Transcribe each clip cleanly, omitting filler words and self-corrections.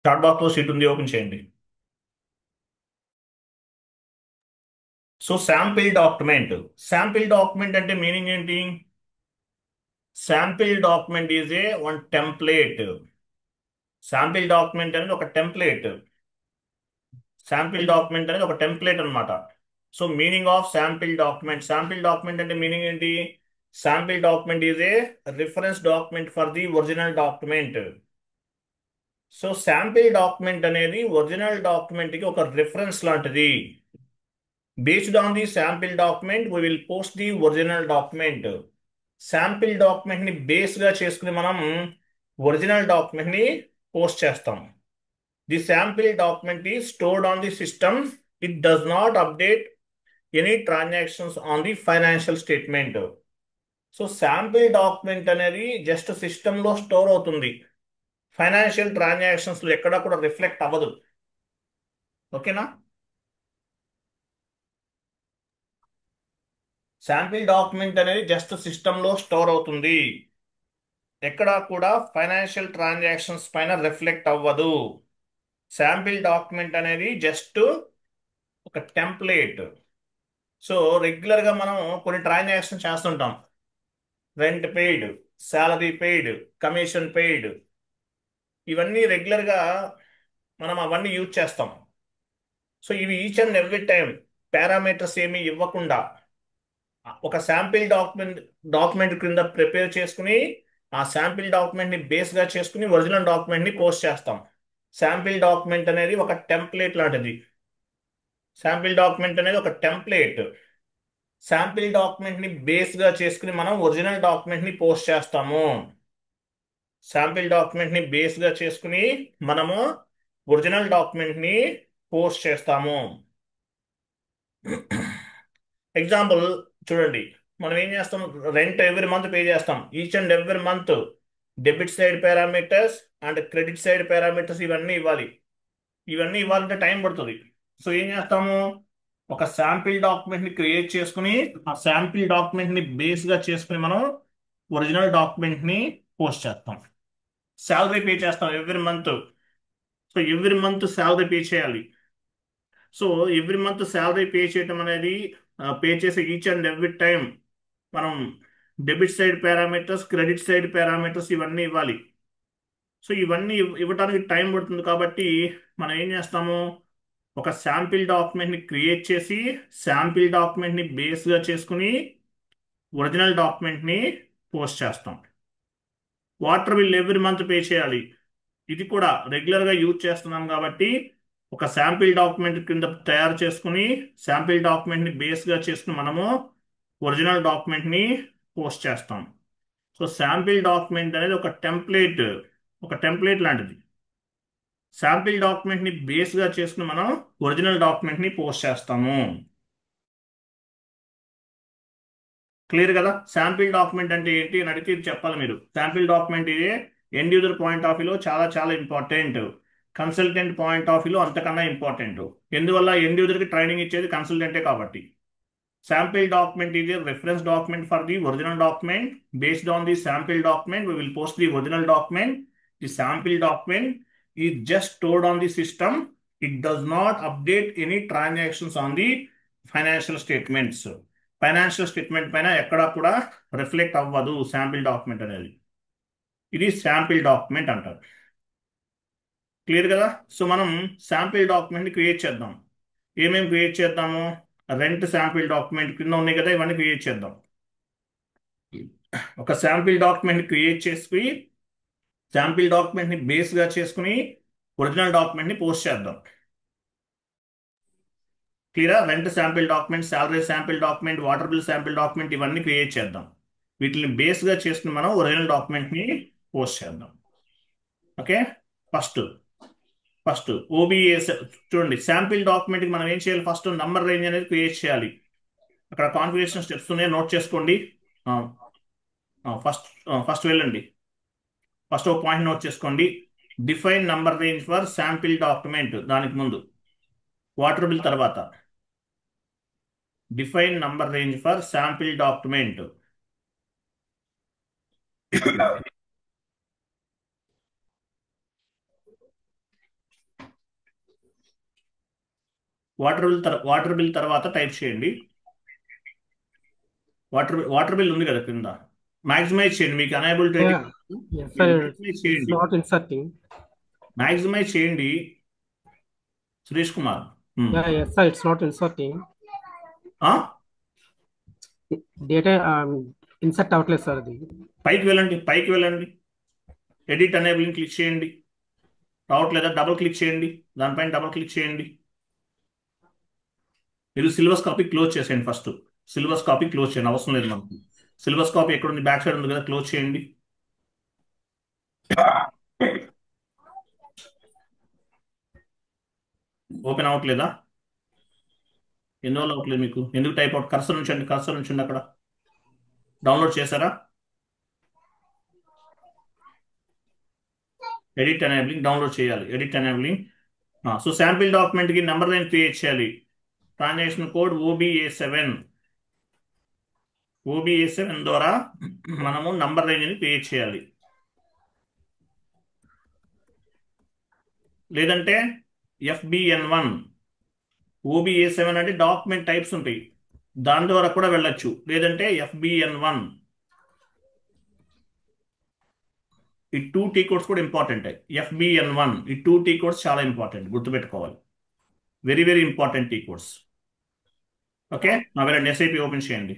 Chat box లో sheet ఉంది, open చేయండి. సో శాంపిల్ డాక్యుమెంట్ అంటే మీనింగ్ ఏంటి? Sample document is a one template. Sample document అనేది ఒక టెంప్లేట్. అన్నమాట. So meaning of sample document అంటే మీనింగ్ ఏంటి? Sample document is a reference document for the original document. So sample document అనేది original document కి ఒక reference లాంటిది. Based on the sample document we will post the original document. Sample document ని base గా చేసుకుని మనం original document ని post చేస్తాం. ది శాంపిల్ డాక్యుమెంట్ ఈ stored on the system. It does not update any transactions on the financial statement. So sample document అనేది just system లో store అవుతుంది. ఫైనాన్షియల్ ట్రాన్సాక్షన్స్ లో ఎక్కడా కూడా రిఫ్లెక్ట్ అవ్వదు. ఓకేనా? శాంపిల్ డాక్యుమెంట్ అనేది జస్ట్ సిస్టమ్ లో స్టోర్ అవుతుంది. ఎక్కడా కూడా ఫైనాన్షియల్ ట్రాన్సాక్షన్స్ పైన రిఫ్లెక్ట్ అవ్వదు. శాంపిల్ డాక్యుమెంట్ అనేది జస్ట్ ఒక టెంప్లేట్. సో రెగ్యులర్ గా మనం కొన్ని ట్రాన్సాక్షన్ చేస్తుంటాం. Rent paid, salary paid, commission paid, ఇవన్నీ రెగ్యులర్ గా మనం అవన్నీ యూజ్ చేస్తాం. సో ఇవి each and every time parameters ఏమీ ఇవ్వకుండా ఒక శాంపిల్ డాక్యుమెంట్ క్రింద ప్రిపేర్ చేసుకుని ఆ శాంపిల్ డాక్యుమెంట్ ని బేస్ గా చేసుకుని ఒరిజినల్ డాక్యుమెంట్ ని పోస్ట్ చేస్తాం. శాంపిల్ డాక్యుమెంట్ అనేది ఒక టెంప్లేట్ లాంటిది. శాంపిల్ డాక్యుమెంట్ అనేది ఒక టెంప్లేట్. శాంపిల్ డాక్యుమెంట్ ని బేస్ గా చేసుకుని మనం ఒరిజినల్ డాక్యుమెంట్ ని పోస్ట్ చేస్తాము. శాంపిల్ డాక్యుమెంట్ ని బేస్ గా చేసుకుని మనము ఒరిజినల్ డాక్యుమెంట్ ని పోస్ట్ చేస్తాము. ఎగ్జాంపుల్ చూడండి. మనం ఏం చేస్తాం? రెంట్ ఎవ్రీ మంత్ పే చేస్తాం. Each and every month debit side parameters and credit side parameters ఇవన్నీ ఇవ్వాలి. ఇవన్నీ ఇవ్వాలంటే టైం పడుతుంది. సో ఏం చేస్తాము? ఒక శాంపిల్ డాక్యుమెంట్ ని క్రియేట్ చేసుకుని ఆ శాంపిల్ డాక్యుమెంట్ ని బేస్ గా చేసుకుని మనం ఒరిజినల్ డాక్యుమెంట్ ని పోస్ట్ చేస్తాం. శాలరీ పే చేస్తాం every month. So every month salary pay చేయాలి. So every month salary pay చేయటం అనేది పే చేసే ఈచ్ అండ్ ఎవ్రీ టైం మనం debit side parameters, credit side parameters ఇవన్నీ ఇవ్వాలి. సో ఇవన్నీ ఇవ్వడానికి టైం పడుతుంది కాబట్టి మనం ఏం చేస్తాము? ఒక శాంపిల్ డాక్యుమెంట్ ని క్రియేట్ చేసి శాంపిల్ డాక్యుమెంట్ ని బేస్ గా చేసుకుని ఒరిజినల్ డాక్యుమెంట్ ని పోస్ట్ చేస్తాం. Water bill every month pay చేయాలి. ఇది కూడా రెగ్యులర్ గా యూజ్ చేస్తున్నాం కాబట్టి ఒక శాంపిల్ డాక్యుమెంట్ కింద తయారు చేసుకుని శాంపిల్ డాక్యుమెంట్ ని బేస్ గా చేసుకుని మనము ఒరిజినల్ డాక్యుమెంట్ ని పోస్ట్ చేస్తాం. సో శాంపిల్ డాక్యుమెంట్ అనేది ఒక టెంప్లేట్ లాంటిది. శాంపిల్ డాక్యుమెంట్ ని బేస్ గా చేసుకుని మనం ఒరిజినల్ డాక్యుమెంట్ ని పోస్ట్ చేస్తాము. క్లియర్ కదా? శాంపిల్ డాక్యుమెంట్ అంటే ఏంటి అని అడిగితే ఇది చెప్పాలి మీరు. శాంపిల్ డాక్యుమెంట్ ఇది ఎండ్ యూజర్ పాయింట్ ఆఫ్ వ్యూలో చాలా చాలా ఇంపార్టెంట్. కన్సల్టెంట్ పాయింట్ ఆఫ్ వ్యూలో అంతకన్నా ఇంపార్టెంట్. ఎందువల్ల? ఎండ్ యూజర్ కి ట్రైనింగ్ ఇచ్చేది కన్సల్టెంటే కాబట్టి. Sample document is a reference document for the original document. Based on the sample document, we will post the original document. The sample document is just stored on the system. It does not update any transactions on the financial statements. Financial statement పైన ఎక్కడా కూడా reflect అవ్వదు sample document అనేది. ఇది sample document అంటారు. Clear కదా? So మనం sample document ని క్రియేట్ చేద్దాం. ఏమేమి క్రియేట్ చేద్దాము? రెంట్ శాంపిల్ డాక్యుమెంట్ కింద ఉన్నాయి కదా, ఇవన్నీ క్రియేట్ చేద్దాం. ఒక శాంపిల్ డాక్యుమెంట్ క్రియేట్ చేసి శాంపిల్ డాక్యుమెంట్ ని బేస్ గా చేసుకుని ఒరిజినల్ డాక్యుమెంట్ ని పోస్ట్ చేద్దాం. క్లియరా? Rent sample document, salary sample document, water bill sample document ఇవన్నీ క్రియేట్ చేద్దాం. వీటిని బేస్ గా చేసుకుని మనం ఒరిజినల్ డాక్యుమెంట్ ని పోస్ట్ చేద్దాం. ఓకే. ఫస్ట్ ఫస్ట్ ఓబిఎస్ చూడండి. శాంపిల్ డాక్యుమెంట్ కి మనం ఏం చేయాలి? ఫస్ట్ నంబర్ రేంజ్ అనేది క్రియేట్ చేయాలి. అక్కడ కాన్ఫిగరేషన్ స్టెప్స్ ఉన్నాయి, నోట్ చేసుకోండి. ఫస్ట్ ఫస్ట్ వెళ్ళండి. ఫస్ట్ ఒక పాయింట్ నోట్ చేసుకోండి. Define number range for sample document. దానికి ముందు వాటర్ బిల్ తర్వాత define number range for sample document. Water bill తర్వాత టైప్ చేయండి. వాటర్ బిల్ ఉంది కదా కింద, మాక్సిమైజ్ చేయండి. మీకు unable to edit, Yeah. Yes, మీరు sir. మాక్సిమైజ్ It's చేయండి. not inserting. మాక్సిమైజ్ చేయండి సురేష్ కుమార్. ఉమ్. Yeah, yes, sir. It's not inserting. ఆ? Data insert outlet, sir. పైకి వెళ్ళండి, ఎడిట్ అనేబుల్ క్లిక్ చేయండి. రావట్లేదా? డబుల్ క్లిక్ చేయండి, దానిపైన డబుల్ క్లిక్ చేయండి. మీరు సిలబస్ కాపీ క్లోజ్ చేసేయండి ఫస్ట్. సిలబస్ కాపీ క్లోజ్ చేయండి, అవసరం లేదు మనకు. సిలబస్ కాపీ ఎక్కడ ఉంది? బ్యాక్ సైడ్ ఉంది కదా, క్లోజ్ చేయండి. ఓపెన్ అవ్వట్లేదా? ఎన్రోల్ అవ్వట్లేదు మీకు. ఎందుకు? టైప్ అవుట్ కర్సర్ ఉంచండి, కర్సర్ ఉంచండి అక్కడ. డౌన్లోడ్ చేశారా? ఎడిట్ ఎనేబులింగ్ డౌన్లోడ్ చేయాలి. Edit enabling. సో శాంపిల్ డాక్యుమెంట్కి నెంబర్ లైన్ క్రియేట్ చేయాలి. Transaction code OBA7. OBA7 ద్వారా మనము నంబర్ రేంజ్ని క్రియేట్ చేయాలి. లేదంటే FBN1. OBA7 అంటే డాక్యుమెంట్ టైప్స్ ఉంటాయి, దాని ద్వారా కూడా వెళ్ళొచ్చు. లేదంటే FBN1. ఈ 2 T కోడ్స్ కూడా ఇంపార్టెంట్. FBN1, ఈ 2 T కోడ్స్ చాలా ఇంపార్టెంట్, గుర్తుపెట్టుకోవాలి. Very very important T codes. Okay, నా వేరే SAP ఓపెన్ చేయండి.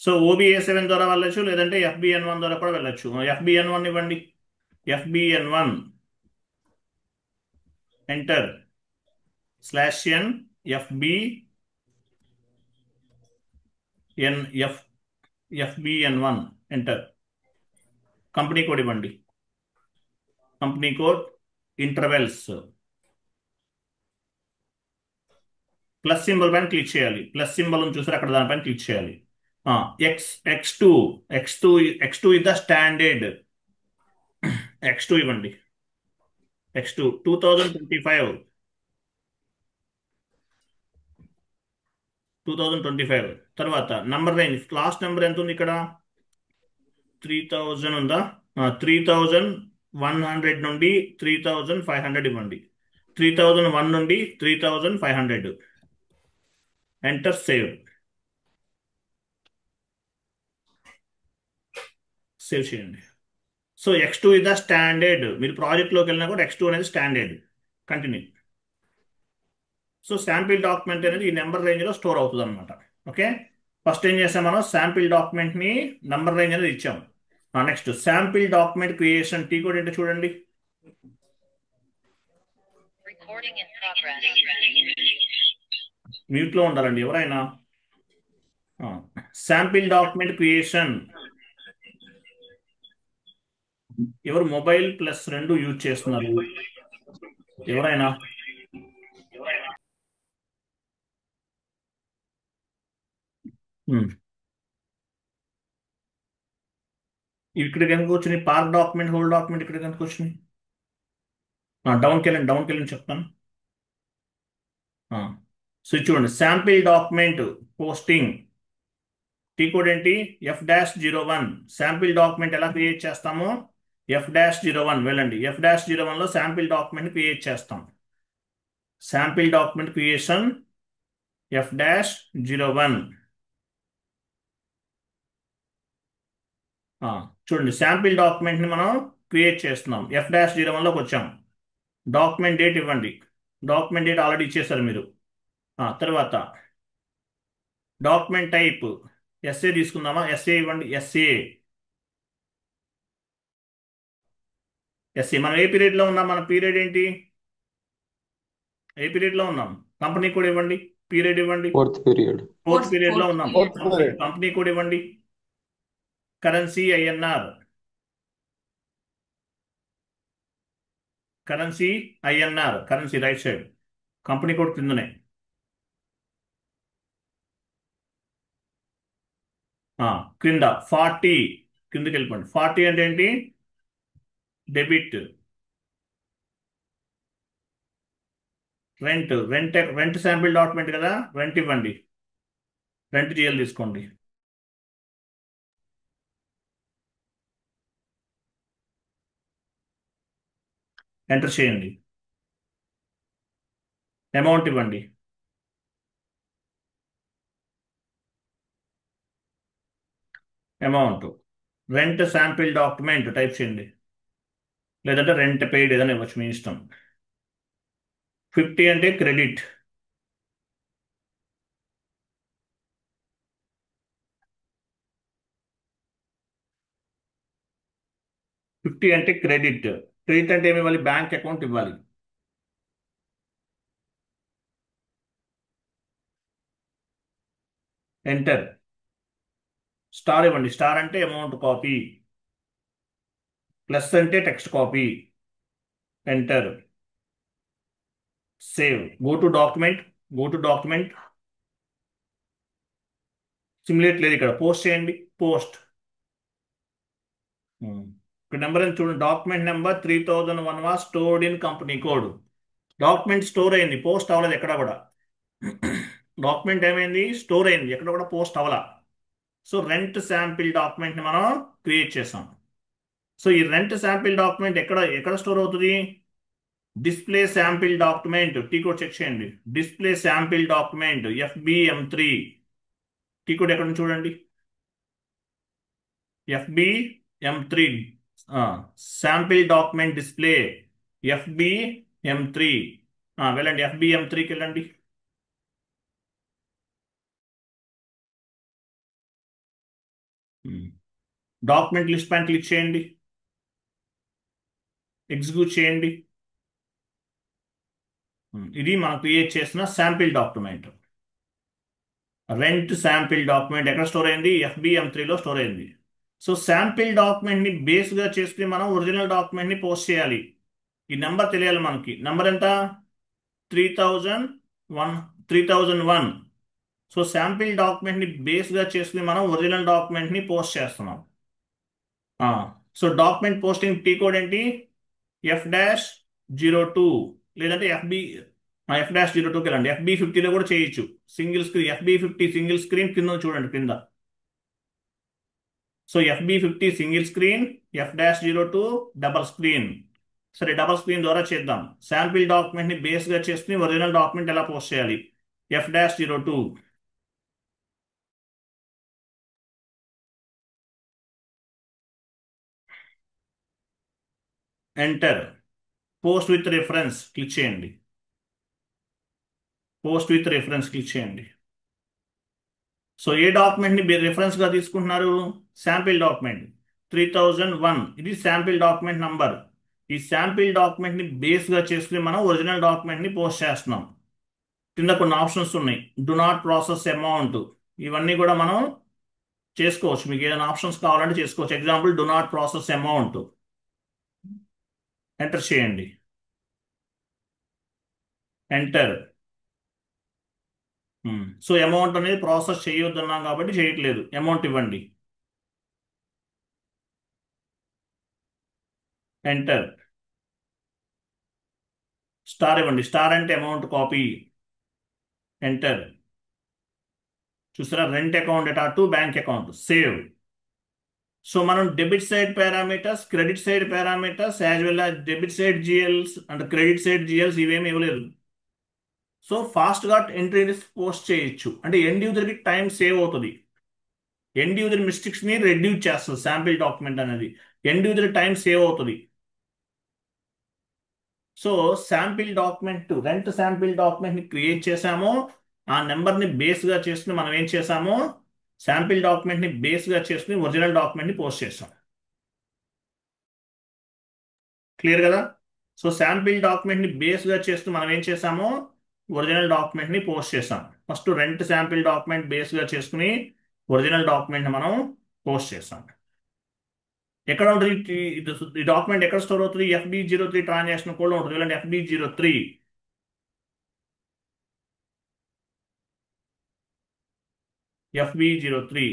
సో OBA7 ద్వారా వెళ్ళొచ్చు, లేదంటే FBN1 ద్వారా కూడా వెళ్ళొచ్చు. FBN1 ఇవ్వండి. FBN1 enter /n FBN1 enter. Company code ఇవ్వండి. Company code intervals plus symbol పైన క్లిక్ చేయాలి. ప్లస్ సింబల్ చూసారు అక్కడ, దానిపైన క్లిక్ చేయాలి. X2 X2 is the standard. X2 ఇవ్వండి. X2 2025 తర్వాత నంబర్ రేంజ్, లాస్ట్ నెంబర్ ఎంత ఉంది ఇక్కడ? 3000 ఉందా? 3100 నుండి 3500 ఇవ్వండి. 3001 నుండి 3500. Enter save. సేవ్ చేయండి. So X2 is the standard. మీరు ప్రాజెక్ట్లోకి వెళ్ళినా కూడా X2 అనేది standard. Continue. So sample document అనేది ఈ నెంబర్ రేంజ్లో స్టోర్ అవుతుంది అనమాట. ఓకే, ఫస్ట్ ఏం చేసాం మనం? శాంపిల్ డాక్యుమెంట్ని నెంబర్ రేంజ్ అనేది ఇచ్చాం. Next sample document creation T code ఏంటో చూడండి. మ్యూట్లో ఉండాలండి ఎవరైనా. Sample document creation. ఎవరు మొబైల్ ప్లస్ 2 యూజ్ చేస్తున్నారు? ఎవరైనా? ఇక్కడ కనుక వచ్చినాయి పార్క్ డాక్యుమెంట్, హోల్ డాక్యుమెంట్ ఇక్కడ కనుక వచ్చినాయి. డౌన్కి వెళ్ళండి చెప్తాను. సో చూడండి, sample document posting T code ఏంటి? F-01. శాంపిల్ డాక్యుమెంట్ ఎలా క్రియేట్ చేస్తామో F-01 వెళ్ళండి. F-01 లో శాంపిల్ డాక్యుమెంట్ క్రియేట్ చేస్తాం. Sample document creation F-01. చూడండి, శాంపిల్ డాక్యుమెంట్ని మనం క్రియేట్ చేస్తున్నాం. F-01లోకి వచ్చాం. డాక్యుమెంట్ డేట్ ఇవ్వండి. డాక్యుమెంట్ డేట్ ఆల్రెడీ ఇచ్చేసారు మీరు. తర్వాత డాక్యుమెంట్ టైప్ SA తీసుకుందామా? SA ఇవ్వండి. SA మనం ఏ పీరియడ్లో ఉన్నాం? మన పీరియడ్ ఏంటి? ఏ పీరియడ్లో ఉన్నాం? కంపెనీ కోడ్ ఇవ్వండి. పీరియడ్ ఇవ్వండి. ఫోర్త్ పీరియడ్లో ఉన్నాం. కంపెనీ కోడ్ ఇవ్వండి. Currency INR. Currency right side, company code కిందనే. క్రింద 40 కిందకి వెళ్ళిపోండి. 40 అంటే ఏంటి? డెబిట్. రెంట్ శాంపిల్ డాక్యుమెంట్ కదా, రెంట్ ఇవ్వండి. రెంట్ జిఎల్ తీసుకోండి. ఎంటర్ చేయండి. అమౌంట్ ఇవ్వండి. Amount rent sample document type చేయండి, లేదంటే రెంట్ పెయిడ్ ఏదైనా ఇవ్వచ్చు మీ ఇష్టం. 50 అంటే క్రెడిట్. క్రెడిట్ అంటే ఏమి ఇవ్వాలి? బ్యాంక్ అకౌంట్ ఇవ్వాలి. ఎంటర్. స్టార్ ఇవ్వండి. స్టార్ అంటే అమౌంట్ కాపీ, ప్లస్ అంటే text copy. Enter. Save. Go to document. Simulate లేదు ఇక్కడ, పోస్ట్ చేయండి. పోస్ట్. ఇక్కడ నెంబర్ అని చూడండి. Document number 3001 was stored in company code. Document store అయింది, పోస్ట్ అవ్వలేదు ఎక్కడ కూడా. డాక్యుమెంట్ ఏమైంది? స్టోర్ అయింది, ఎక్కడ కూడా పోస్ట్ అవ్వాల. సో రెంట్ శాంపిల్ డాక్యుమెంట్ని మనం క్రియేట్ చేసాం. సో ఈ రెంట్ శాంపిల్ డాక్యుమెంట్ ఎక్కడ ఎక్కడ స్టోర్ అవుతుంది? Display sample document, T code check చేయండి. Display sample document FBM3. T code ఎక్కడ ఉంది చూడండి. FBM3 sample document display FBM3. వెళ్ళండి, FBM3కి వెళ్ళండి. డాక్యుమెంట్ లిస్ట్ పైన క్లిక్ చేయండి, ఎగ్జిక్యూట్ చేయండి. ఇది మనం క్రియేట్ చేసిన sample document. Rent sample document ఎక్కడ స్టోర్ అయింది? FBM3లో స్టోర్ అయింది. సో శాంపిల్ డాక్యుమెంట్ని బేస్గా చేసుకుని మనం ఒరిజినల్ డాక్యుమెంట్ని పోస్ట్ చేయాలి. ఈ నెంబర్ తెలియాలి మనకి. నెంబర్ ఎంత? 3001. సో శాంపిల్ డాక్యుమెంట్ని బేస్గా చేసుకుని మనం ఒరిజినల్ డాక్యుమెంట్ని పోస్ట్ చేస్తున్నాం. So document posting tea code ఏంటి? F-02, లేదంటే F-02కి వెళ్ళండి. FB50లో కూడా చేయొచ్చు. Single screen FB50 single screen కింద చూడండి, కింద. So FB50 single screen, F-02 double screen. సరే, డబల్ స్క్రీన్ ద్వారా చేద్దాం. శాంపిల్ డాక్యుమెంట్ని బేస్గా చేసుకుని ఒరిజినల్ డాక్యుమెంట్ ఎలా పోస్ట్ చేయాలి? F-02. Enter. Post with reference click చేయండి. పోస్ట్ విత్ రిఫరెన్స్ క్లిక్ చేయండి. సో ఏ డాక్యుమెంట్ని మీరు రిఫరెన్స్గా తీసుకుంటున్నారు? Sample document 3001. ఇది శాంపిల్ డాక్యుమెంట్ నంబర్. ఈ శాంపిల్ డాక్యుమెంట్ని బేస్గా చేసుకుని మనం ఒరిజినల్ డాక్యుమెంట్ని పోస్ట్ చేస్తున్నాం. కింద కొన్ని ఆప్షన్స్ ఉన్నాయి. Do not process amount. ఇవన్నీ కూడా మనం చేసుకోవచ్చు. మీకు ఏదైనా ఆప్షన్స్ కావాలంటే చేసుకోవచ్చు. Example, do not process amount. Enter చేయండి. ఎంటర్. సో అమౌంట్ అనేది ప్రాసెస్ చేయొద్దన్నాం కాబట్టి చేయట్లేదు. అమౌంట్ ఇవ్వండి. ఎంటర్. స్టార్ ఇవ్వండి. స్టార్ అంటే అమౌంట్ కాపీ. ఎంటర్. చూసారా? Rent account data to bank account. Save. So మనం debit side parameters, credit side parameters, as well as debit side GLs and credit side GLs ఇవేమి ఇవ్వలేదు. So ఫాస్ట్గా entries post చేయొచ్చు. అంటే end యూజర్కి time save అవుతుంది. End user మిస్టేక్స్ని reduce చేస్తుంది శాంపిల్ డాక్యుమెంట్ అనేది. ఎండ్ యూజర్ టైం సేవ్ అవుతుంది. So sample document, rent sample డాక్యుమెంట్ని క్రియేట్ చేసాము. ఆ నెంబర్ని బేస్గా చేసుకుని మనం ఏం చేసాము? శాంపిల్ డాక్యుమెంట్ని బేస్గా చేసుకుని ఒరిజినల్ డాక్యుమెంట్ని పోస్ట్ చేసాం. క్లియర్ కదా? సో శాంపిల్ డాక్యుమెంట్ని బేస్గా చేస్తూ మనం ఏం చేసాము? ఒరిజినల్ డాక్యుమెంట్ని పోస్ట్ చేసాం. ఫస్ట్ రెంట్ శాంపిల్ డాక్యుమెంట్ బేస్గా చేసుకుని ఒరిజినల్ డాక్యుమెంట్ని మనం పోస్ట్ చేసాం. ఎక్కడ ఉంటుంది ఈ డాక్యుమెంట్? ఎక్కడ స్టోర్ అవుతుంది? FB03 ట్రాన్సాక్షన్ కోడ్ ఉంటుంది. లేదంటే FB03. FB03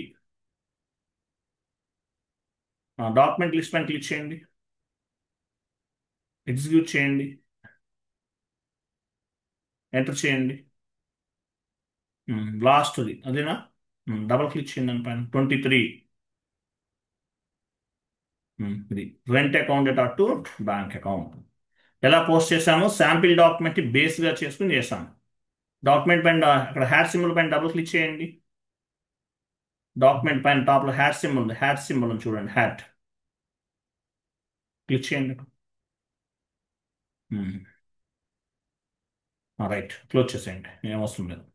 డాక్యుమెంట్ లిస్ట్ పైన క్లిక్ చేయండి, ఎగ్జిక్యూట్ చేయండి. ఎంటర్ చేయండి. లాస్ట్ది అదేనా? డబల్ క్లిక్ చేయండి దానిపైన 23. ఇది rent account dot to bank account. ఎలా పోస్ట్ చేసాము? శాంపిల్ డాక్యుమెంట్ బేస్గా చేసుకుని చేసాము. డాక్యుమెంట్ పైన అక్కడ హ్యాట్ సింబల్ పైన డబుల్ క్లిక్ చేయండి. డాక్యుమెంట్ పైన టాప్లో హ్యాట్ సింబల్ ఉంది, హ్యాట్ సింబల్ ఉంది చూడండి, హ్యాట్ క్లిక్ చేయండి. రైట్, క్లోజ్ చేసేయండి, ఏం అవసరం లేదు.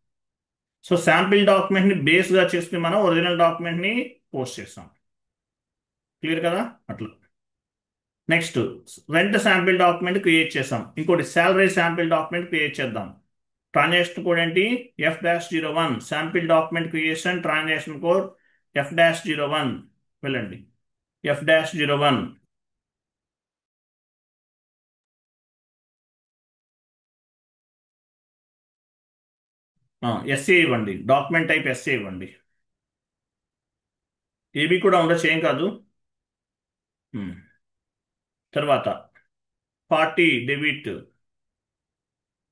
సో శాంపిల్ డాక్యుమెంట్ని బేస్గా చేసుకుని మనం ఒరిజినల్ డాక్యుమెంట్ని పోస్ట్ చేస్తాం. క్లియర్ కదా? అట్లా. Next rent sample document create చేసాం. ఇంకోటి శాలరీ శాంపిల్ డాక్యుమెంట్ క్రియేట్ చేద్దాం. ట్రాన్సాక్షన్ కోడ్ ఏంటి? F-01. Sample document creation transaction code F-01. వెళ్ళండి, F-01. ఎస్ఏ ఇవ్వండి, డాక్యుమెంట్ టైప్ ఎస్ఏ ఇవ్వండి. ఏబీ కూడా ఉండొచ్చు, ఏం కాదు. తర్వాత పార్టీ డెబిట్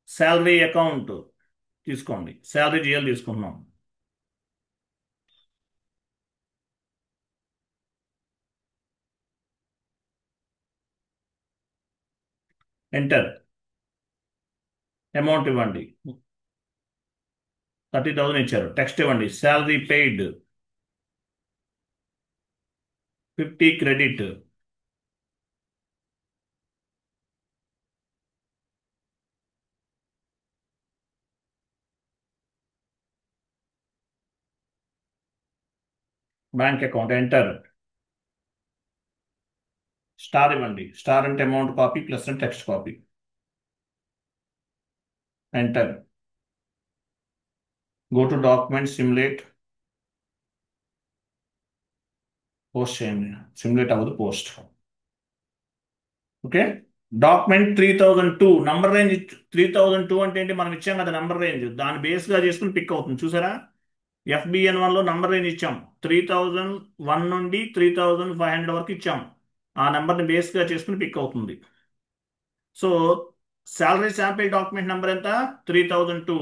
శాలరీ అకౌంట్ తీసుకోండి, శాలరీ జిఎల్ తీసుకుంటున్నాం. ఎంటర్, అమౌంట్ ఇవ్వండి, 30,000 ఇచ్చారు. టెక్స్ట్ ఇవ్వండి, salary paid 50 credit. Bank account enter, star ఇవ్వండి, స్టార్ అంటే అమౌంట్ కాపీ, ప్లస్ అంటే text copy. Enter, go to document simulate, post చేయండి. సిమ్యులేట్ అవ్వదు, post. Okay, document 3002 number range. 3002 అంటే ఏంటి? మనం ఇచ్చాం కదా నంబర్ రేంజ్, దాన్ని బేస్గా చేసుకుని పిక్ అవుతుంది. చూసారా? FBN1లో నంబర్ రేంజ్ ఇచ్చాం, 3001 నుండి 3500 వరకు ఇచ్చాం. ఆ నెంబర్ని బేస్గా చేసుకుని పిక్ అవుతుంది. So salary sample document number ఎంత? 3002.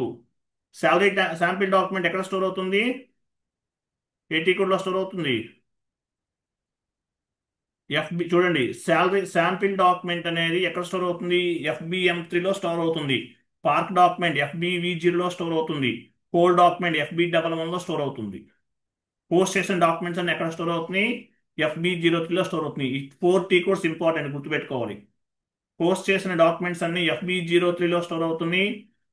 శాలరీ శాంపిల్ డాక్యుమెంట్ ఎక్కడ స్టోర్ అవుతుంది? ఏటీ కోడ్లో స్టోర్ అవుతుంది. చూడండి, శాలరీ శాంపిల్ డాక్యుమెంట్ అనేది ఎక్కడ స్టోర్ అవుతుంది? FBM3లో స్టోర్ అవుతుంది. పార్క్ డాక్యుమెంట్ FBV0లో స్టోర్ అవుతుంది. కోల్ డాక్యుమెంట్ FB11లో స్టోర్ అవుతుంది. పోస్ట్ చేసిన డాక్యుమెంట్స్ అన్ని ఎక్కడ స్టోర్ అవుతున్నాయి? FB03లో స్టోర్ అవుతుంది. ఈ 4 టీ కోడ్స్ ఇంపార్టెంట్, గుర్తుపెట్టుకోవాలి. పోస్ట్ చేసిన డాక్యుమెంట్స్ అన్ని FB03లో స్టోర్ అవుతుంది.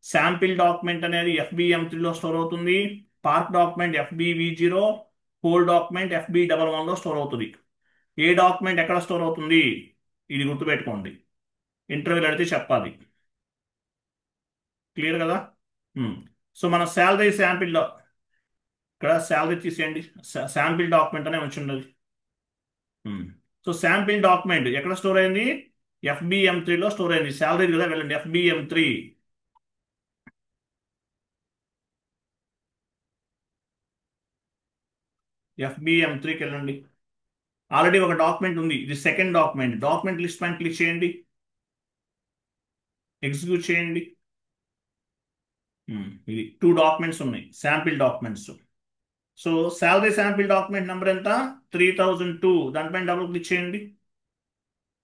శాంపిల్ డాక్యుమెంట్ అనేది FBM3లో స్టోర్ అవుతుంది. పార్క్ డాక్యుమెంట్ FBV0, కోల్ డాక్యుమెంట్ FB11లో స్టోర్ అవుతుంది. ఏ డాక్యుమెంట్ ఎక్కడ స్టోర్ అవుతుంది? ఇది గుర్తుపెట్టుకోండి, ఇంటర్వ్యూలు అడిగితే చెప్పాలి. క్లియర్ కదా? సో మన శాలరీ శాంపిల్ ఇక్కడ శాలరీ తీసేయండి, శాంపిల్ డాక్యుమెంట్ అనే వచ్చి ఉండదు. సో శాంపిల్ డాక్యుమెంట్ ఎక్కడ స్టోర్ అయింది? FBM3లో స్టోర్ అయింది. శాలరీ కదా, వెళ్ళండి FBM3. FBM3కి వెళ్ళండి. ఆల్రెడీ ఒక డాక్యుమెంట్ ఉంది, ఇది సెకండ్ డాక్యుమెంట్. డాక్యుమెంట్ లిస్ట్ పైన క్లిక్ చేయండి, ఎగ్జిక్యూట్ చేయండి. ఇది 2 డాక్యుమెంట్స్ ఉన్నాయి, sample documents. So salary sample document number ఎంత? 3002. దానిపైన డబుల్ క్లిక్ చేయండి.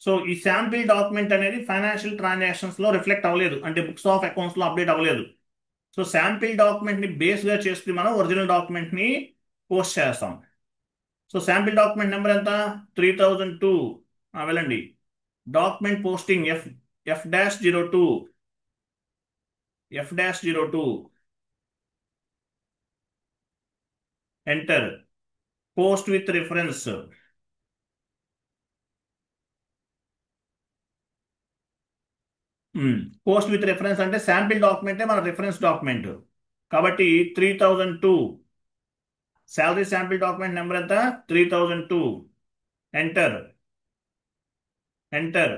సో ఈ శాంపిల్ డాక్యుమెంట్ అనేది ఫైనాన్షియల్ ట్రాన్సాక్షన్స్లో రిఫ్లెక్ట్ అవ్వలేదు, అంటే బుక్స్ ఆఫ్ అకౌంట్స్లో అప్డేట్ అవ్వలేదు. సో శాంపిల్ డాక్యుమెంట్ని బేస్గా చేసుకుని మనం ఒరిజినల్ డాక్యుమెంట్ని పోస్ట్ చేస్తాం. సో శాంపిల్ డాక్యుమెంట్ నెంబర్ ఎంత? 3002. వెళ్ళండి, document posting F-02. F-02 enter, post with reference. Post with reference అంటే శాంపిల్ డాక్యుమెంటే మన రిఫరెన్స్ డాక్యుమెంట్ కాబట్టి 3002. శాలరీ శాంపిల్ డాక్యుమెంట్ నెంబర్ ఎంత? 3002. Enter, enter.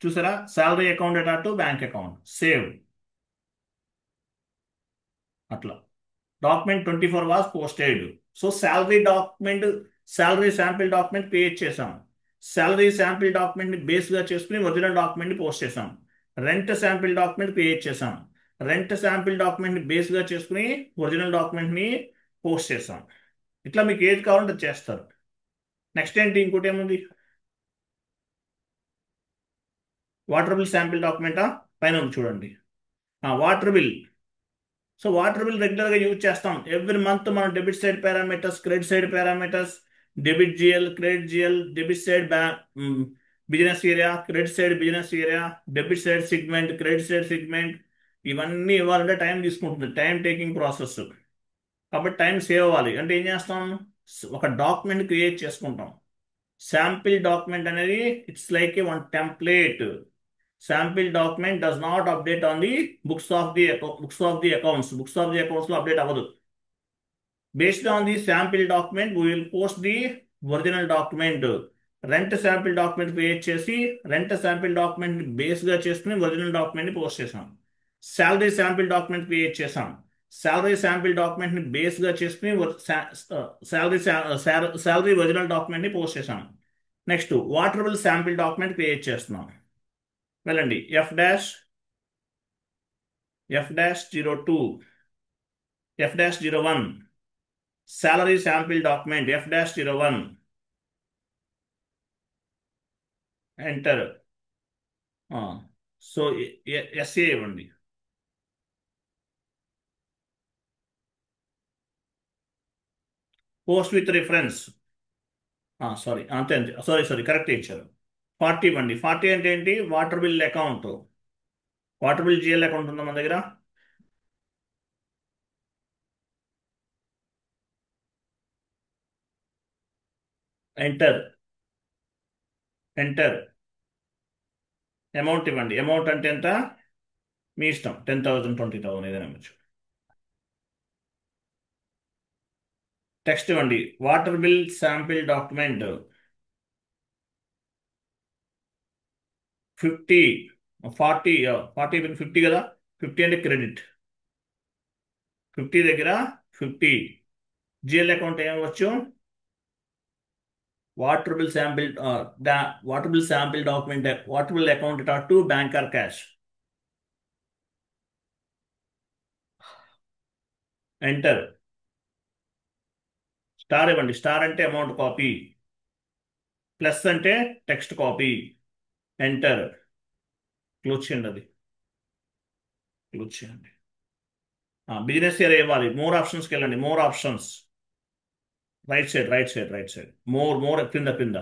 చూసారా? Salary account dot to bank account, save. అట్లా document 24 was posted. So salary document, salary sample document create చేసాం. Salary sample డాక్యుమెంట్ని బేస్గా చేసుకుని ఒరిజినల్ డాక్యుమెంట్ని పోస్ట్ చేసాం. రెంట్ శాంపిల్ డాక్యుమెంట్ క్రియేట్ చేసాం. రెంట్ శాంపిల్ డాక్యుమెంట్ బేస్గా చేసుకుని ఒరిజినల్ డాక్యుమెంట్ని పోస్ట్ చేసాం. ఇట్లా మీకు ఏది కావాలంటే అది చేస్తారు. నెక్స్ట్ ఏంటి, ఇంకోటి ఏముంది, వాటర్ బిల్ శాంపిల్ డాక్యుమెంటా, పైన ఉంది చూడండి. Water bill. So water bill రెగ్యులర్గా యూజ్ చేస్తాం. ఎవ్రీ మంత్ మనం debit side parameters, credit side parameters, debit GL, credit GL, debit side business area, credit side business area, debit side segment, credit side segment, ఇవన్నీ ఇవ్వాలంటే time తీసుకుంటుంది, time taking process. కాబట్టి time save అవ్వాలి అంటే ఏం చేస్తాం, ఒక డాక్యుమెంట్ క్రియేట్ చేసుకుంటాం. శాంపిల్ డాక్యుమెంట్ అనేది it's like A one template. Sample document does not update on the books of the accounts లో అప్డేట్ అవ్వదు. Based on the sample document we will post the original document. Rent sample document create చేసి rent sample document base గా చేసుకుని original document ని post చేసాం. Salary sample document create చేసాం. Salary sample document ని base గా చేసుకుని శాలరీ శాలరీ ఒరిజినల్ డాక్యుమెంట్ ని పోస్ట్ చేసాం. Next water bill sample document create చేస్తున్నాం. వెళ్ళండి, F-02, F-01, salary sample document F-01, enter. So SA ఇవ్వండి. పోస్ట్ విత్ రిఫరెన్స్, సారీ అంతే అంతే, సారీ కరెక్ట్ ఇచ్చారు. 40 ఇవ్వండి. 40 అంటే ఏంటి, water bill account. Water bill GL account ఉందా మన దగ్గర, ఎంటర్. ఎంటర్. అమౌంట్ ఇవ్వండి. అమౌంట్ అంటే ఎంత, మీ ఇష్టం, 10,000 20,000 ఏదైనా ఇవ్వచ్చు. టెక్స్ట్ ఇవ్వండి, వాటర్ బిల్ శాంపిల్ డాక్యుమెంట్ 50, 40, 40 50 కదా, 50 అంటే క్రెడిట్, 50 దగ్గర 50. జిఎల్ అకౌంట్ ఏమవచ్చు, water bill sample water bill sample document, water bill account to bank or cash. Enter. Star ఇవ్వండి. స్టార్ అంటే అమౌంట్ కాపీ, ప్లస్ అంటే టెక్స్ట్ కాపీ. ఎంటర్. క్లోజ్ చేయండి, అది close చేయండి. బిజినెస్ ఇయర్ ఇవ్వాలి. మోర్ ఆప్షన్స్కి వెళ్ళండి. More options, right side right side right side, more కింద కింద.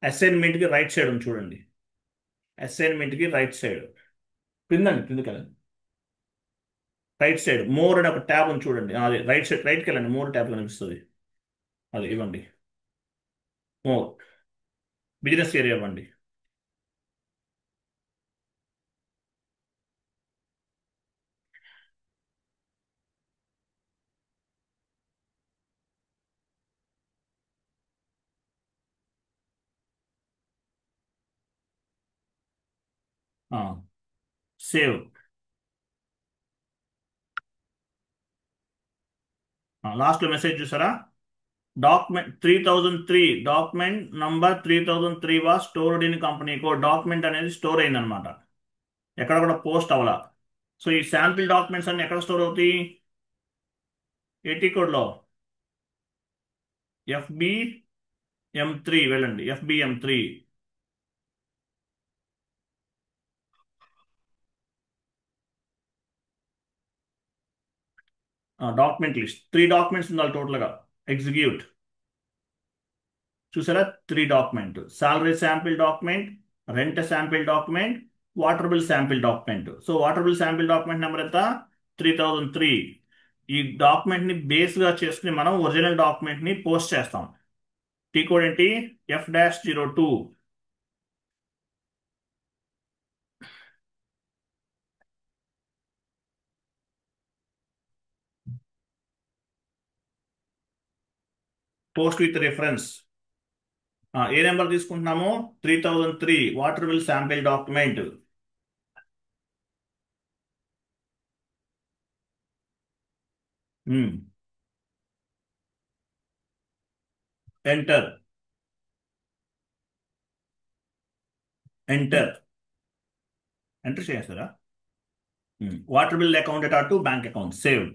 అసైన్మెంట్కి రైట్ సైడ్ ఉంది చూడండి. అసైన్మెంట్కి రైట్ సైడ్ కిందండి, కిందకి వెళ్ళండి. రైట్ సైడ్ మోర్ అని ఒక ట్యాబ్ ఉంది చూడండి, అది రైట్ సైడ్, రైట్కి వెళ్ళండి, మోర్ ట్యాబ్ కనిపిస్తుంది, అది ఇవ్వండి. మోర్, బిజినెస్ ఏరియా ఇవ్వండి. సేవ్. లాస్ట్లో మెసేజ్ చూసారా, document 3003, document number 3003 was stored in company code. Document అనేది స్టోర్ అయిందనమాట, ఎక్కడ కూడా పోస్ట్ అవ్వాల. సో ఈ శాంపిల్ డాక్యుమెంట్స్ అన్ని ఎక్కడ స్టోర్ అవుతాయి, ఏటీ కోడ్లో. FBM3 వెళ్ళండి, FBM3. డాక్యుమెంట్ లిస్ట్ 3 డాక్యుమెంట్స్ ఉండాలి టోటల్గా. ఎగ్జిక్యూట్. చూసారా, 3 document, salary sample document, rent sample document, water bill sample document. So water bill sample document number ఎంత, 3003. ఈ డాక్యుమెంట్ని బేస్గా చేసుకుని మనం ఒరిజినల్ డాక్యుమెంట్ని పోస్ట్ చేస్తాం. టీ కోడ్ ఏంటి, F-02. Post with reference. ఏ నెంబర్ తీసుకుంటున్నాము, 3003, water bill sample document. Enter. Enter. Enter చేస్తారా? Water bill account to bank account saved.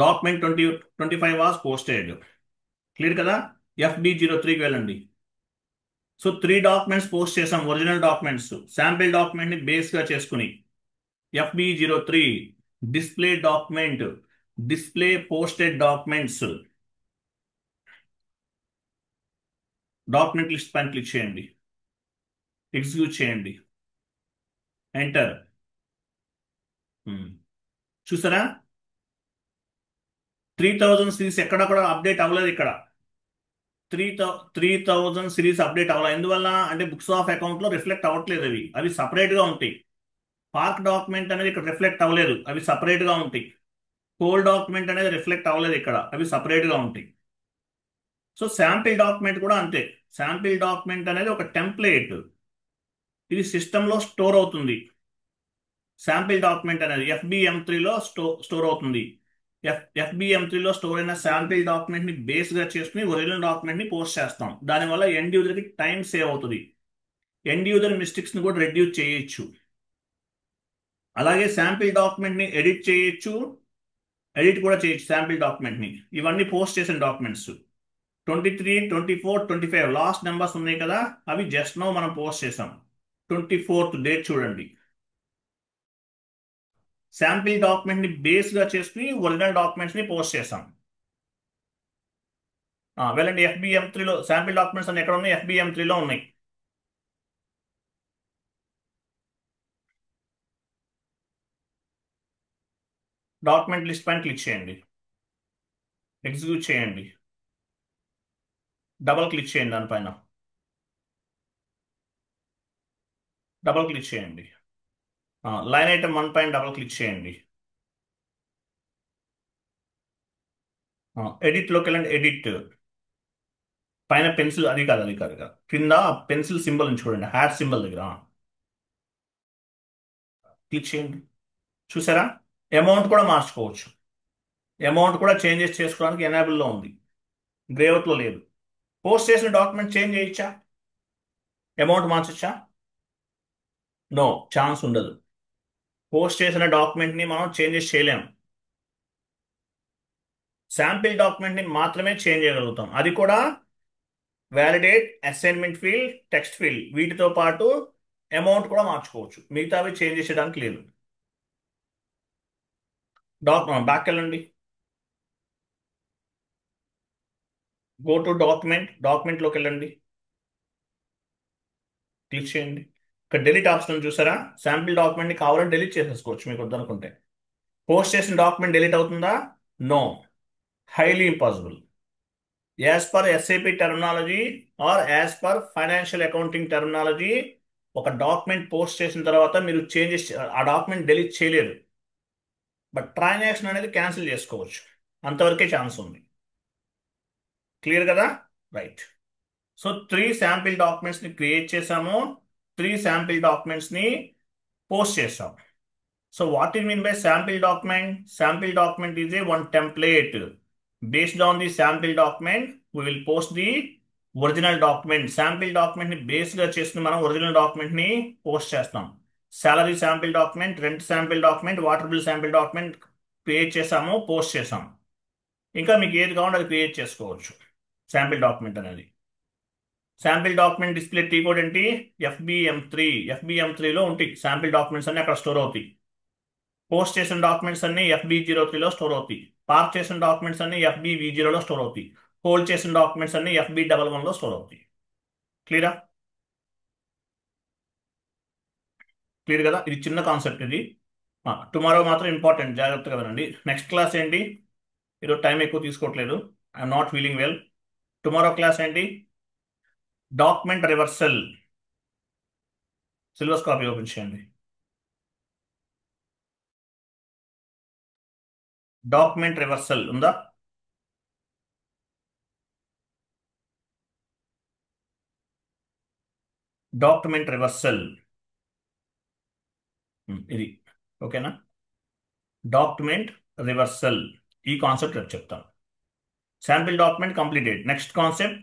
Document 2025 was posted. Clear కదా? FB03కి వెళ్ళండి. సో 3 డాక్యుమెంట్స్ పోస్ట్ చేసాం, ఒరిజినల్ డాక్యుమెంట్స్ శాంపిల్ డాక్యుమెంట్ ని base గా చేసుకుని. FB03 display document, display posted documents. Document list పైన click చేయండి, ఎగ్జిక్యూట్ చేయండి, ఎంటర్. చూసారా? 3000 సిరీస్ ఎక్కడ కూడా అప్డేట్ అవ్వలేదు. ఇక్కడ 3000 సిరీస్ అప్డేట్ అవ్వాలి. ఎందువల్ల అంటే బుక్స్ ఆఫ్ అకౌంట్ లో రిఫ్లెక్ట్ అవ్వట్లేదు. అవి సపరేట్ గా ఉంటాయి. పార్క్ డాక్యుమెంట్ అనేది ఇక్కడ రిఫ్లెక్ట్ అవ్వలేదు, అవి సపరేట్ గా ఉంటాయి. కోల్ డాక్యుమెంట్ అనేది రిఫ్లెక్ట్ అవ్వలేదు, ఇక్కడ అవి సపరేట్ గా ఉంటాయి. సో శాంపిల్ డాక్యుమెంట్ కూడా అంతే. శాంపిల్ డాక్యుమెంట్ అనేది ఒక టెంప్లేట్, ఇది సిస్టంలో స్టోర్ అవుతుంది. శాంపిల్ డాక్యుమెంట్ అనేది FBM3లో స్టోర్ అవుతుంది. FBM3లో స్టోర్ అయిన శాంపిల్ డాక్యుమెంట్ ని బేస్ గా చేసుకుని ఒరిజినల్ డాక్యుమెంట్ ని పోస్ట్ చేస్తాం. దానివల్ల ఎండ్ యూజర్ కి టైం సేవ్ అవుతుంది. ఎండ్ యూజర్ మిస్టేక్స్ ని కూడా రెడ్యూస్ చేయొచ్చు. అలాగే శాంపిల్ డాక్యుమెంట్ ని ఎడిట్ చేయొచ్చు, ఎడిట్ కూడా చేయొచ్చు శాంపిల్ డాక్యుమెంట్ ని. ఇవన్నీ పోస్ట్ చేసిన డాక్యుమెంట్స్ 23, 24, 25 లాస్ట్ నెంబర్స్ ఉన్నాయి కదా, అవి జస్ట్ నో మనం పోస్ట్ చేసాం. 24th డేట్ చూడండి. శాంపిల్ డాక్యుమెంట్ ని బేస్ గా చేసుకుని ఒరిజినల్ డాక్యుమెంట్స్ ని పోస్ట్ చేసాం. వెళ్ళండి, FBM3లో శాంపిల్ డాక్యుమెంట్స్ అన్ని ఎక్కడ ఉన్నాయి? FBM3లో ఉన్నాయి. డాక్యుమెంట్ లిస్ట్ పైన క్లిక్ చేయండి, ఎగ్జిక్యూట్ చేయండి, డబల్ క్లిక్ చేయండి, దానిపైన డబల్ క్లిక్ చేయండి. లైన్ ఐటమ్ 1 పైన డబల్ క్లిక్ చేయండి. ఎడిట్లోకి వెళ్ళండి, ఎడిట్ పైన పెన్సిల్, అది కాదు కింద పెన్సిల్ సింబల్ చూడండి, హ్యాట్ సింబల్ దగ్గర క్లిక్ చేయండి. చూసారా? అమౌంట్ కూడా మార్చుకోవచ్చు. అమౌంట్ కూడా చేంజెస్ చేసుకోవడానికి ఎనేబుల్లో ఉంది, గ్రేఅవుట్లో లేదు. పోస్ట్ చేసిన డాక్యుమెంట్ చేంజ్ చేయొచ్చా? అమౌంట్ మార్చొచ్చా? నో, ఛాన్స్ ఉండదు. పోస్ట్ చేసిన డాక్యుమెంట్ని మనం చేంజెస్ చేయలేము. శాంపిల్ డాక్యుమెంట్ని మాత్రమే చేంజ్ చేయగలుగుతాం, అది కూడా validate, assignment field, text field, వీటితో పాటు అమౌంట్ కూడా మార్చుకోవచ్చు. మిగతావి చేంజ్ చేసేయడానికి లేదు. బ్యాక్ వెళ్ళండి, గో టు డాక్యుమెంట్లోకి వెళ్ళండి, క్లిక్ చేయండి. ఇక్కడ డెలీట్ ఆప్షన్ చూసారా? శాంపిల్ డాక్యుమెంట్ని కావాలని డెలీట్ చేసేసుకోవచ్చు మీకు వద్దనుకుంటే. పోస్ట్ చేసిన డాక్యుమెంట్ డెలీట్ అవుతుందా? No, highly impossible. As per SAP terminology or as per financial accounting terminology, ఒక డాక్యుమెంట్ పోస్ట్ చేసిన తర్వాత మీరు చేంజెస్, ఆ డాక్యుమెంట్ డెలీట్ చేయలేరు, బట్ ట్రాన్సాక్షన్ అనేది క్యాన్సిల్ చేసుకోవచ్చు. అంతవరకే ఛాన్స్ ఉంది. క్లియర్ కదా? రైట్. సో 3 శాంపిల్ డాక్యుమెంట్స్ని క్రియేట్ చేసాము, 3 శాంపిల్ డాక్యుమెంట్స్ని పోస్ట్ చేసాం. So what do you mean by sample document? Sample document is a one template. Based on the sample document, we will post the original document. Sample document ని base గా చేసుకుని మనం original document ని post చేస్తాం. Salary sample document, rent sample document, water bill sample document create చేసాము, post చేసాం. ఇంకా మీకు ఏది కావాలో అది క్రియేట్ చేసుకోవచ్చు. శాంపిల్ డాక్యుమెంట్ అనేది. Sample document display tea code ఏంటి? FBM3లో ఉంటాయి శాంపిల్ డాక్యుమెంట్స్ అన్ని, అక్కడ స్టోర్ అవుతాయి. పోస్ట్ చేసిన డాక్యుమెంట్స్ అన్ని FB03లో స్టోర్ అవుతాయి. పార్క్ చేసిన డాక్యుమెంట్స్ అన్ని FBV0లో స్టోర్ అవుతాయి. హోల్డ్ చేసిన డాక్యుమెంట్స్ అన్ని FB11లో స్టోర్ అవుతాయి. క్లియరా? క్లియర్ కదా? ఇది చిన్న కాన్సెప్ట్ ఇది. టుమారో మాత్రం ఇంపార్టెంట్, జాగ్రత్తగా వినండి. నెక్స్ట్ క్లాస్ ఏంటి? ఈరోజు టైం ఎక్కువ తీసుకోవట్లేదు, I'm not feeling well. Tomorrow class ఏంటి? Document reversal. Syllabus copy open చేయండి. డాక్యుమెంట్ రివర్సల్ ఉందా? డాక్యుమెంట్ రివర్సల్ ఇది, ఓకేనా? డాక్యుమెంట్ రివర్సల్, ఈ కాన్సెప్ట్ రేపు చెప్తాను. Sample document completed. Next concept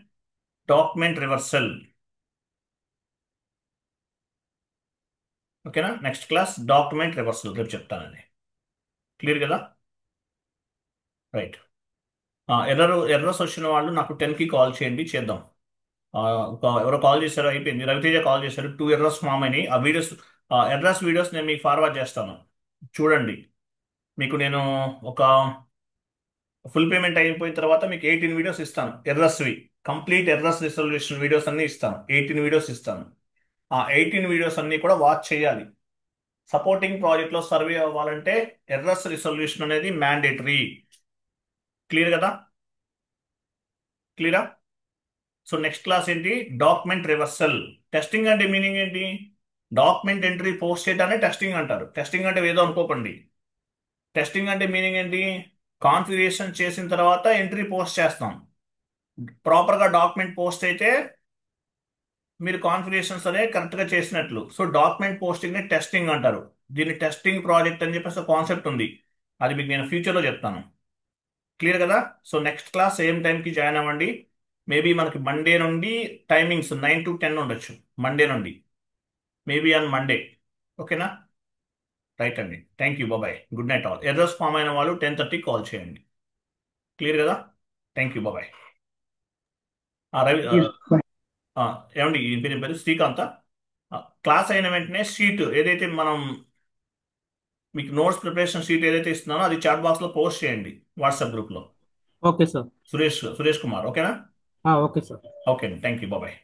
document reversal. ఓకేనా? నెక్స్ట్ క్లాస్ డాక్యుమెంట్ రివర్సల్ రేపు చెప్తానండి. క్లియర్ కదా? రైట్. ఎర్రర్స్ వచ్చిన వాళ్ళు నాకు 10కి కాల్ చేయండి, చేద్దాం. ఆ, ఎవరో కాల్ చేశారో, అయిపోయింది. రవితేజ కాల్ చేశారు, 2 ఎర్రర్స్ ఫామ్ అయినాయి. ఆ వీడియోస్, ఎర్రర్స్ వీడియోస్ నేను మీకు ఫార్వర్డ్ చేస్తాను, చూడండి. మీకు నేను ఒక ఫుల్ పేమెంట్ అయిపోయిన తర్వాత మీకు 18 వీడియోస్ ఇస్తాను, ఎర్రర్స్వి. కంప్లీట్ ఎర్రర్స్ రిజల్యూషన్ వీడియోస్ అన్ని ఇస్తాను, 18 వీడియోస్ ఇస్తాను. ఆ 18 వీడియోస్ అన్ని కూడా వాచ్ చేయాలి. సపోర్టింగ్ ప్రాజెక్ట్లో సర్వే అవ్వాలంటే ఎర్రర్స్ రిజల్యూషన్ అనేది మ్యాండేటరీ. క్లియర్ కదా? క్లియరా? సో నెక్స్ట్ క్లాస్ ఏంటి? Document reversal. టెస్టింగ్ అంటే మీనింగ్ ఏంటి? డాక్యుమెంట్ ఎంట్రీ పోస్ట్ చేయడాన్ని టెస్టింగ్ అంటారు. టెస్టింగ్ అంటే ఏదో అనుకోకండి. టెస్టింగ్ అంటే మీనింగ్ ఏంటి? కాన్ఫిగరేషన్ చేసిన తర్వాత ఎంట్రీ పోస్ట్ చేస్తాం. ప్రాపర్గా డాక్యుమెంట్ పోస్ట్ అయితే మీరు కాన్ఫిగరేషన్స్ అనే కరెక్ట్గా చేసినట్లు. సో డాక్యుమెంట్ పోస్టింగ్ ని టెస్టింగ్ అంటారు. దీన్ని టెస్టింగ్ ప్రాజెక్ట్ అని చెప్పేసి కాన్సెప్ట్ ఉంది, అది మీకు నేను ఫ్యూచర్లో చెప్తాను. క్లియర్ కదా? సో నెక్స్ట్ క్లాస్ సేమ్ టైంకి జాయిన్ అవ్వండి. మేబీ మనకి మండే నుండి టైమింగ్స్ 9 to 10 ఉండొచ్చు, మండే నుండి, మేబీ ఆన్ మండే. ఓకేనా? రైట్ అండి. Thank you, bye bye, good night all. Errors form అయిన వాళ్ళు 10:30 కాల్ చేయండి. క్లియర్ కదా? థ్యాంక్ యూ, బాబాయ్. రవి, ఆ, ఏమండి, ఈ పేరు శ్రీకాంత్. క్లాస్ అయిన వెంటనే షీట్ ఏదైతే మనం మీకు నోట్స్ ప్రిపరేషన్ షీట్ ఏదైతే ఇస్తున్నానో అది చాట్ బాక్స్లో పోస్ట్ చేయండి, వాట్సాప్ గ్రూప్లో. Okay sir. సురేష్ కుమార్. ఓకేనా? Okay sir. ఓకే అండి, థ్యాంక్ యూ, బాబాయ్.